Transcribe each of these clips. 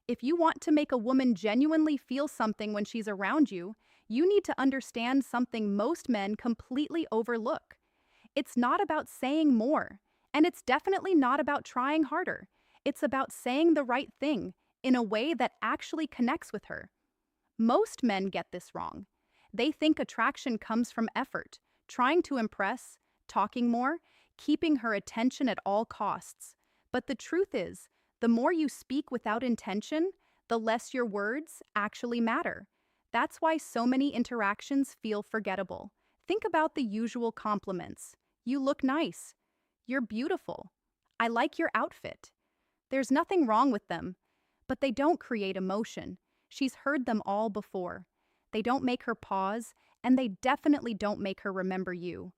If you want to make a woman genuinely feel something when she's around you, you need to understand something most men completely overlook. It's not about saying more, and it's definitely not about trying harder. It's about saying the right thing in a way that actually connects with her. Most men get this wrong. They think attraction comes from effort, trying to impress, talking more, keeping her attention at all costs. But the truth is, the more you speak without intention, the less your words actually matter. That's why so many interactions feel forgettable. Think about the usual compliments. You look nice. You're beautiful. I like your outfit. There's nothing wrong with them, but they don't create emotion. She's heard them all before. They don't make her pause, and they definitely don't make her remember you.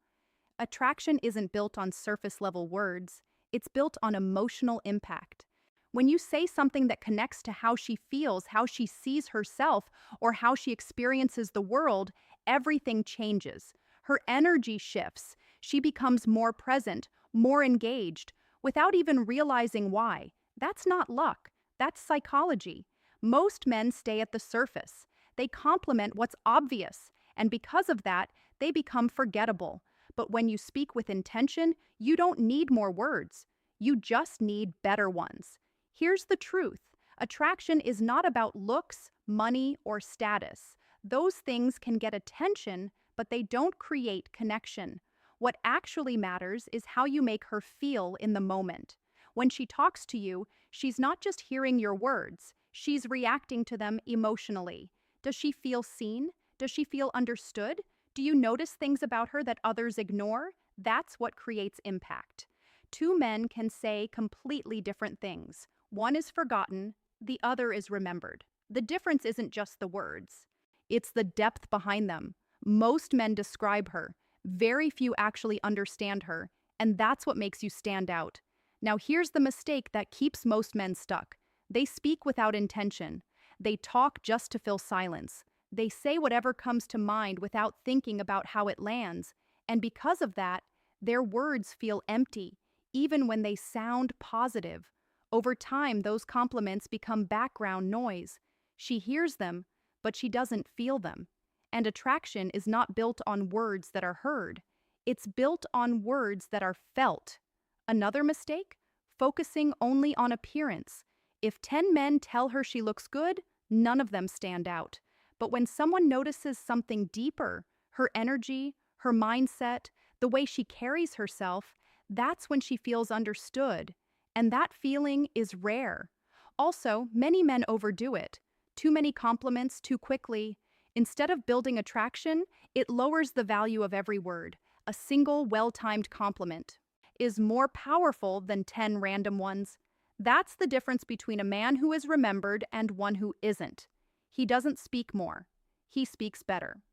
Attraction isn't built on surface level words, it's built on emotional impact. When you say something that connects to how she feels, how she sees herself, or how she experiences the world, everything changes. Her energy shifts. She becomes more present, more engaged, without even realizing why. That's not luck, that's psychology. Most men stay at the surface. They compliment what's obvious, and because of that, they become forgettable. But when you speak with intention, you don't need more words. You just need better ones. Here's the truth. Attraction is not about looks, money, or status. Those things can get attention, but they don't create connection. What actually matters is how you make her feel in the moment. When she talks to you, she's not just hearing your words, she's reacting to them emotionally. Does she feel seen? Does she feel understood? Do you notice things about her that others ignore? That's what creates impact. Two men can say completely different things. One is forgotten, the other is remembered. The difference isn't just the words, it's the depth behind them. Most men describe her, very few actually understand her, and that's what makes you stand out. Now, here's the mistake that keeps most men stuck. They speak without intention. They talk just to fill silence. They say whatever comes to mind without thinking about how it lands. And because of that, their words feel empty, even when they sound positive. Over time, those compliments become background noise. She hears them, but she doesn't feel them. And attraction is not built on words that are heard. It's built on words that are felt. Another mistake? Focusing only on appearance. If 10 men tell her she looks good, none of them stand out. But when someone notices something deeper, her energy, her mindset, the way she carries herself, that's when she feels understood. And that feeling is rare. Also, many men overdo it. Too many compliments too quickly. Instead of building attraction, it lowers the value of every word. A single, well-timed compliment is more powerful than 10 random ones. That's the difference between a man who is remembered and one who isn't. He doesn't speak more. He speaks better.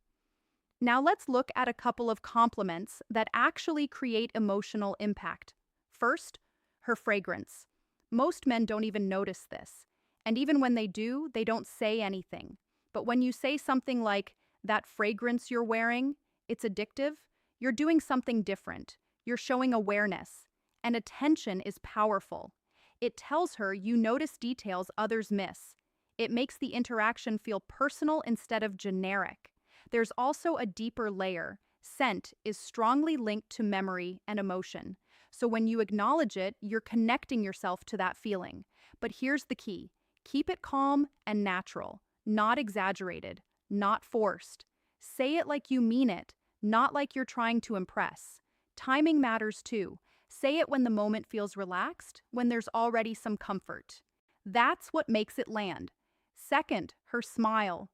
Now let's look at a couple of compliments that actually create emotional impact. First, her fragrance. Most men don't even notice this. And even when they do, they don't say anything. But when you say something like, "That fragrance you're wearing, it's addictive," you're doing something different. You're showing awareness. And attention is powerful. It tells her you notice details others miss. It makes the interaction feel personal instead of generic. There's also a deeper layer. Scent is strongly linked to memory and emotion. So when you acknowledge it, you're connecting yourself to that feeling. But here's the key. Keep it calm and natural, not exaggerated, not forced. Say it like you mean it, not like you're trying to impress. Timing matters too. Say it when the moment feels relaxed, when there's already some comfort. That's what makes it land. Second, her smile.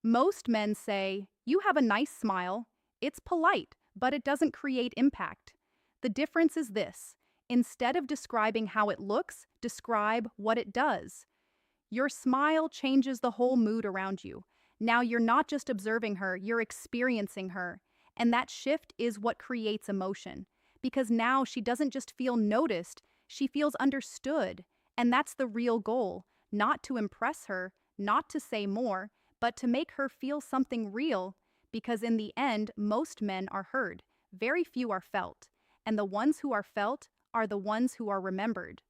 Most men say, "You have a nice smile." It's polite, but it doesn't create impact. The difference is this. Instead of describing how it looks, describe what it does. Your smile changes the whole mood around you. Now you're not just observing her, you're experiencing her. And that shift is what creates emotion. Because now she doesn't just feel noticed, she feels understood. And that's the real goal, not to impress her, not to say more, but to make her feel something real. Because in the end, most men are heard, very few are felt. And the ones who are felt are the ones who are remembered.